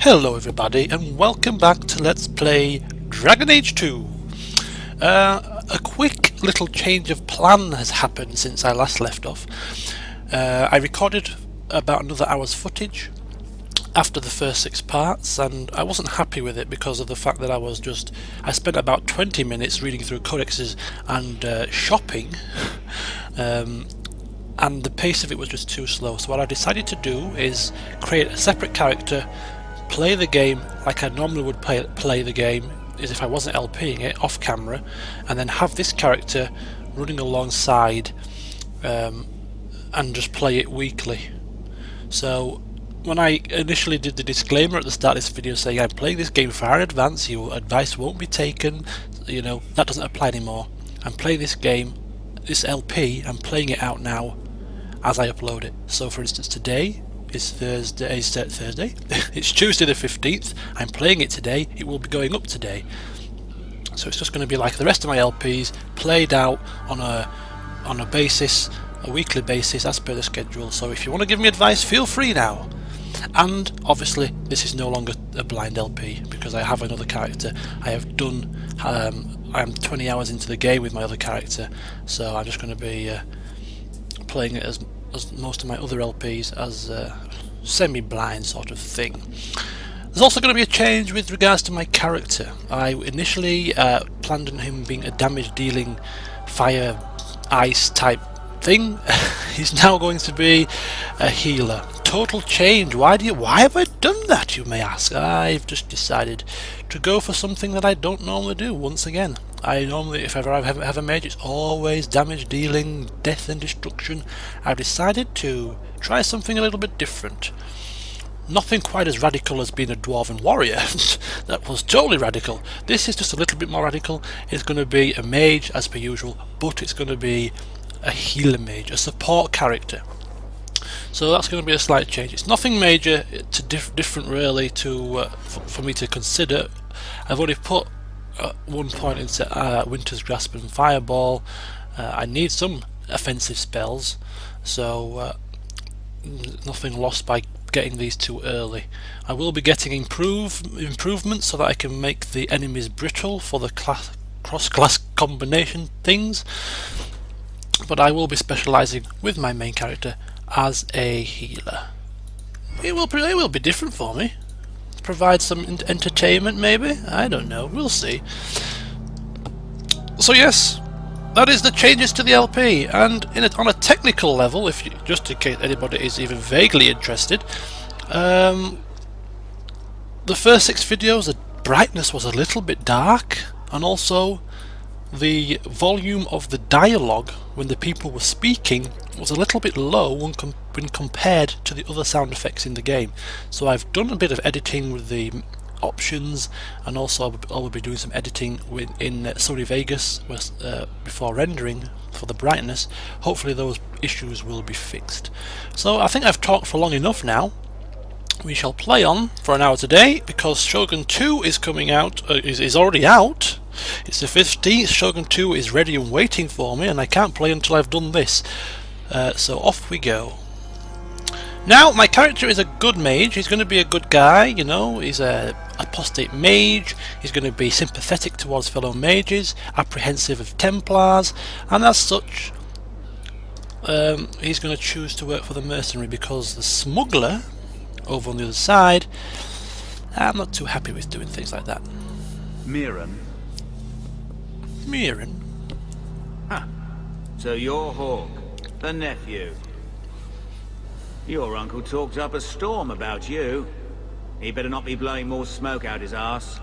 Hello everybody and welcome back to Let's Play Dragon Age 2. A quick little change of plan has happened since I last left off. I recorded about another hour's footage after the first 6 parts, and I wasn't happy with it because of the fact that I spent about 20 minutes reading through codexes and shopping, and the pace of it was just too slow. So what I decided to do is create a separate character, play the game like I normally would play the game as if I wasn't LPing it off camera, and then have this character running alongside and just play it weekly. So when I initially did the disclaimer at the start of this video saying I'm playing this game far in advance, your advice won't be taken, you know, that doesn't apply anymore. I'm playing this game, this LP, I'm playing it out now as I upload it. So for instance, today is Thursday, it's Tuesday the 15th, I'm playing it today, it will be going up today. So it's just going to be like the rest of my LPs, played out on a weekly basis as per the schedule. So if you want to give me advice, feel free now. And obviously this is no longer a blind LP because I have another character. I have done, I'm 20 hours into the game with my other character, so I'm just going to be playing it as most of my other LPs as a semi-blind sort of thing. There's also going to be a change with regards to my character. I initially planned on him being a damage dealing fire ice type thing. He's now going to be a healer. Total change. Why have I done that, you may ask? I've just decided to go for something that I don't normally do once again. I normally, if ever I have a mage, it's always damage dealing, death and destruction. I've decided to try something a little bit different. Nothing quite as radical as being a dwarven warrior. That was totally radical. This is just a little bit more radical. It's going to be a mage as per usual, but it's going to be a healer mage, a support character. So that's going to be a slight change. It's nothing major, different really for me to consider. I've already put one point into Winter's Grasp and Fireball. I need some offensive spells, so nothing lost by getting these too early. I will be getting improvements so that I can make the enemies brittle for the cross-class combination things, but I will be specialising with my main character as a healer. It will be different for me. Provide some entertainment maybe? I don't know, we'll see. So yes, that is the changes to the LP, and on a technical level, just in case anybody is even vaguely interested, the first 6 videos, the brightness was a little bit dark, and also the volume of the dialogue when the people were speaking was a little bit low when compared to the other sound effects in the game. So I've done a bit of editing with the options, and also I will be doing some editing in Sony Vegas before rendering for the brightness. Hopefully those issues will be fixed. So I think I've talked for long enough now. We shall play on for an hour today because Shogun 2 is coming out, is already out. It's the 15th, Shogun 2 is ready and waiting for me, and I can't play until I've done this. So off we go. Now, my character is a good mage. He's going to be a good guy, you know. He's a apostate mage. He's going to be sympathetic towards fellow mages, apprehensive of Templars, and as such, he's going to choose to work for the mercenary because the smuggler over on the other side, I'm not too happy with doing things like that. Mirren. Huh. So you're Hawk, the nephew. Your uncle talked up a storm about you. He better not be blowing more smoke out his arse.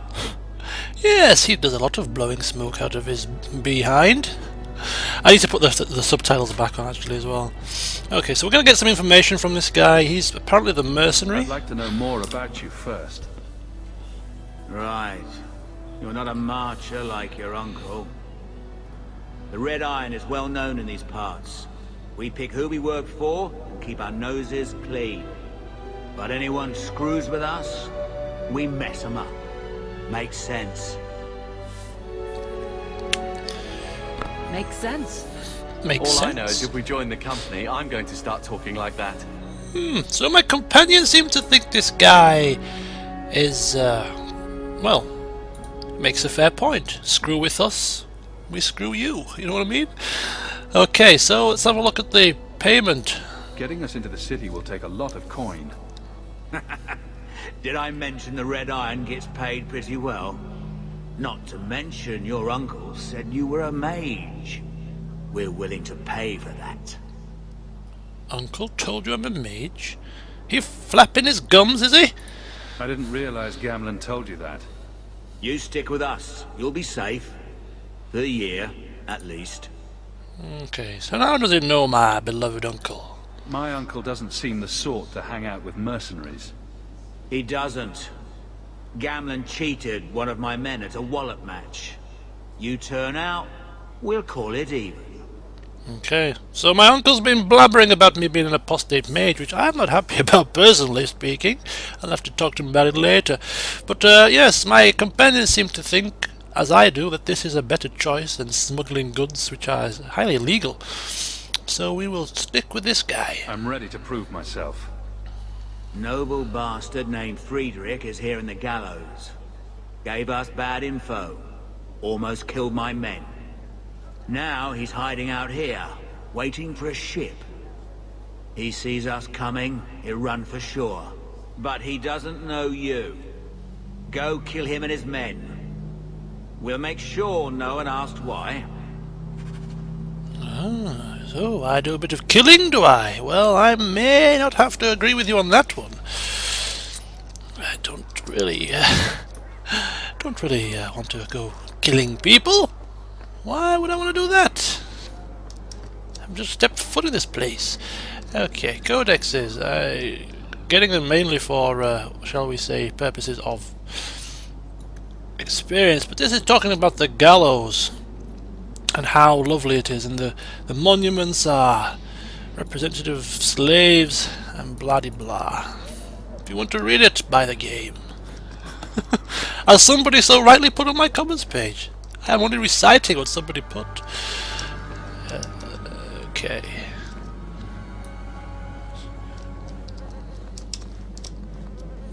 Yes, he does a lot of blowing smoke out of his behind. I need to put the subtitles back on actually as well. Okay, so we're going to get some information from this guy. He's apparently the mercenary. I'd like to know more about you first. Right. You're not a marcher like your uncle. The Red Iron is well known in these parts. We pick who we work for and keep our noses clean. But anyone screws with us, we mess them up. Makes sense. Makes sense. Makes sense. All I know is if we join the company, I'm going to start talking like that. So my companions seem to think this guy is, well, makes a fair point. Screw with us, we screw you. You know what I mean? Okay, so let's have a look at the payment. Getting us into the city will take a lot of coin. Did I mention the Red Iron gets paid pretty well? Not to mention your uncle said you were a mage. We're willing to pay for that. Uncle told you I'm a mage? He flapping his gums, is he? I didn't realize Gamlen told you that. You stick with us. You'll be safe. For a year, at least. Okay, so how does he know my beloved uncle? My uncle doesn't seem the sort to hang out with mercenaries. He doesn't. Gamlen cheated one of my men at a wallop match. You turn out, we'll call it even. Okay, so my uncle's been blabbering about me being an apostate mage, which I'm not happy about personally speaking. I'll have to talk to him about it later. But yes, my companions seem to think, as I do, that this is a better choice than smuggling goods, which are highly illegal. So we will stick with this guy. I'm ready to prove myself. Noble bastard named Friedrich is here in the gallows. Gave us bad info. Almost killed my men. Now he's hiding out here, waiting for a ship. He sees us coming, he'll run for shore. But he doesn't know you. Go kill him and his men. We'll make sure no one asks why. Ah, so I do a bit of killing, do I? Well, I may not have to agree with you on that one. I don't really want to go killing people. Why would I want to do that? I've just stepped foot in this place. Okay, codexes. Getting them mainly for, shall we say, purposes of experience. But this is talking about the gallows and how lovely it is, and the monuments are representative of slaves and blah de blah. If you want to read it, buy the game. As somebody so rightly put on my comments page. I'm only reciting what somebody put. Okay.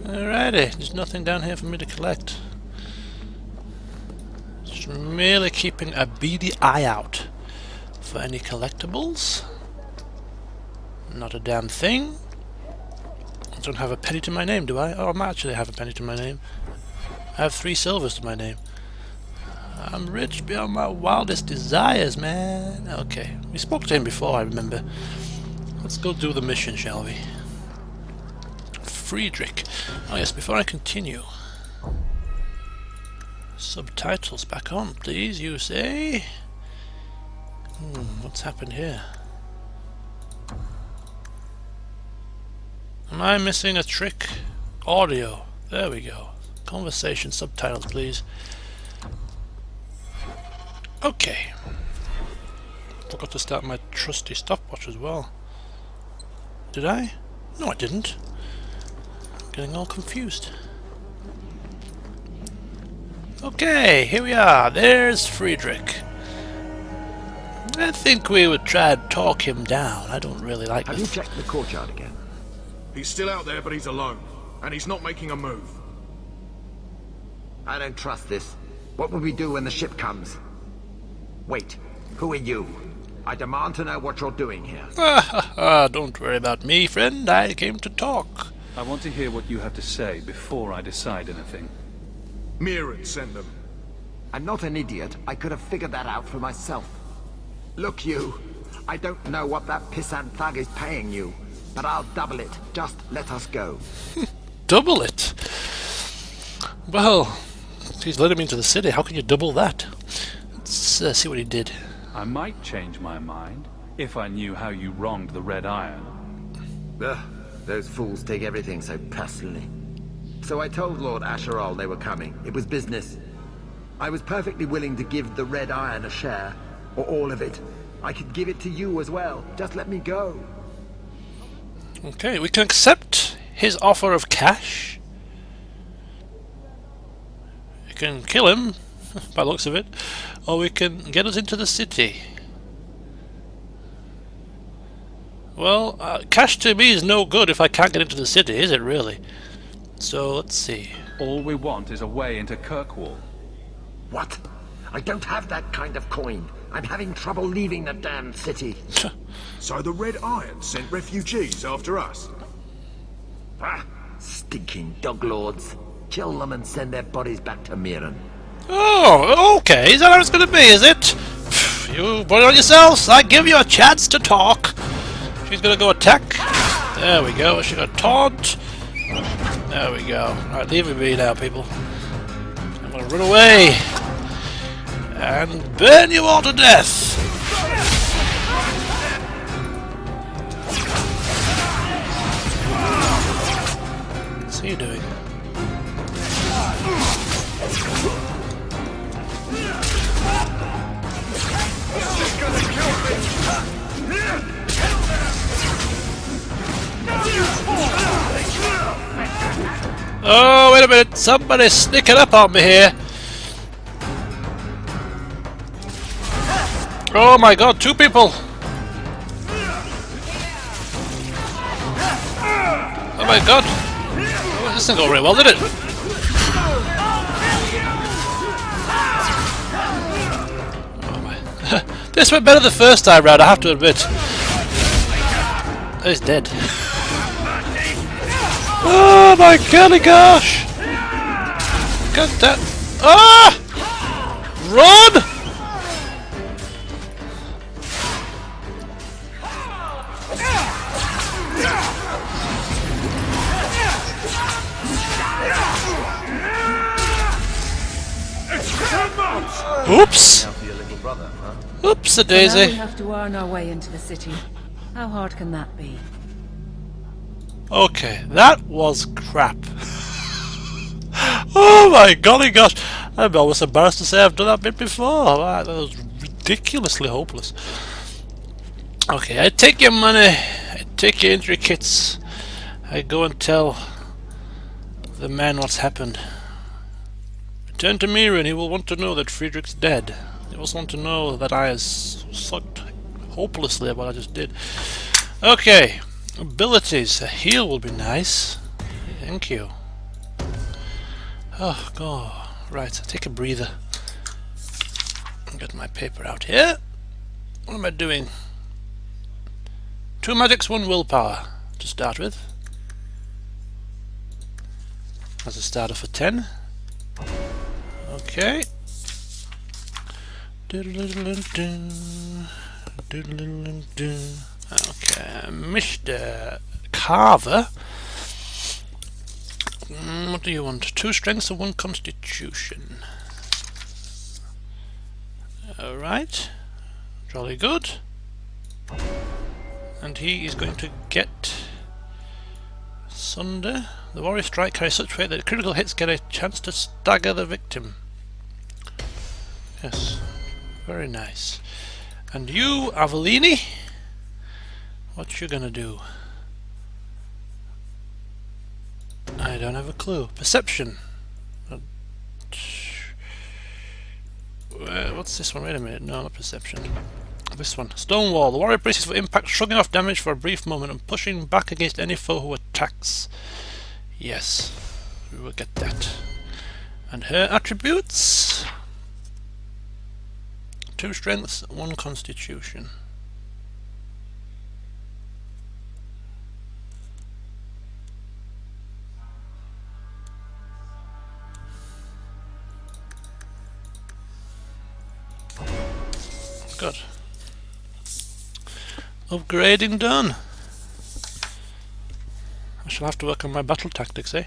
Alrighty, there's nothing down here for me to collect. Just merely keeping a beady eye out for any collectibles. Not a damn thing. I don't have a penny to my name, do I? Oh, I might actually have a penny to my name. I have 3 silvers to my name. I'm rich beyond my wildest desires, man. Okay, we spoke to him before, I remember. Let's go do the mission, shall we? Friedrich. Oh yes, before I continue. Subtitles back on, please, you say? What's happened here? Am I missing a trick? Audio. There we go. Conversation subtitles, please. Okay. Forgot to start my trusty stopwatch as well. Did I? No, I didn't. I'm getting all confused. Okay, here we are. There's Friedrich. I think we would try to talk him down. I don't really like this. Have you checked the courtyard again? He's still out there, but he's alone. And he's not making a move. I don't trust this. What will we do when the ship comes? Wait, who are you? I demand to know what you're doing here. Don't worry about me, friend. I came to talk. I want to hear what you have to say before I decide anything. Mirren sent them. I'm not an idiot. I could have figured that out for myself. Look, you. I don't know what that pissant thug is paying you, but I'll double it. Just let us go. Double it? Well, he's let him into the city. How can you double that? Let's see what he did. I might change my mind if I knew how you wronged the Red Iron. Ugh, those fools take everything so personally. So I told Lord Asheral they were coming. It was business. I was perfectly willing to give the Red Iron a share, or all of it. I could give it to you as well. Just let me go. Okay, we can accept his offer of cash. We can kill him, by the looks of it, or we can get us into the city. Well, cash to me is no good if I can't get into the city, is it really? So let's see. All we want is a way into Kirkwall. What? I don't have that kind of coin. I'm having trouble leaving the damn city. So the Red Iron sent refugees after us? Ah, stinking dog lords. Kill them and send their bodies back to Mirren. Oh, okay. Is that how it's going to be, is it? You put it on yourselves. I give you a chance to talk. She's going to go attack. There we go. She's going to taunt. There we go. Alright, leave me be now, people. I'm going to run away. And burn you all to death. What's he doing? Oh, wait a minute! Somebody's sneaking up on me here! Oh my god, 2 people! Oh my god! Oh, this didn't go very well, did it? Oh my. This went better the first time round, I have to admit. Oh, he's dead. Oh my golly gosh! God damn! Ah! Run! Oops! Oops, a Now we daisy. have to earn our way into the city. How hard can that be? Okay, that was crap. Oh my golly gosh! I'm almost embarrassed to say I've done that bit before. That was ridiculously hopeless. Okay, I take your money, I take your injury kits, I go and tell the man what's happened. Return to Mirren, he will want to know that Friedrich's dead. He will want to know that I sucked hopelessly at what I just did. Okay. Abilities. A heal will be nice. Thank you. Oh, God. Right, take a breather. Get my paper out here. What am I doing? 2 magics, 1 willpower to start with. As a starter for 10. Okay. Okay, Mr. Carver. What do you want? 2 strengths and 1 constitution. Alright. Jolly good. And he is going to get Sunder. The warrior strike carries such weight that critical hits get a chance to stagger the victim. Yes. Very nice. And you, Avellini? What you gonna do? I don't have a clue. Perception. What's this one? Wait a minute. No, not perception. This one. Stonewall. The warrior braces for impact, shrugging off damage for a brief moment and pushing back against any foe who attacks. Yes. We will get that. And her attributes? 2 strengths, 1 constitution. Good. Upgrading done. I shall have to work on my battle tactics, eh?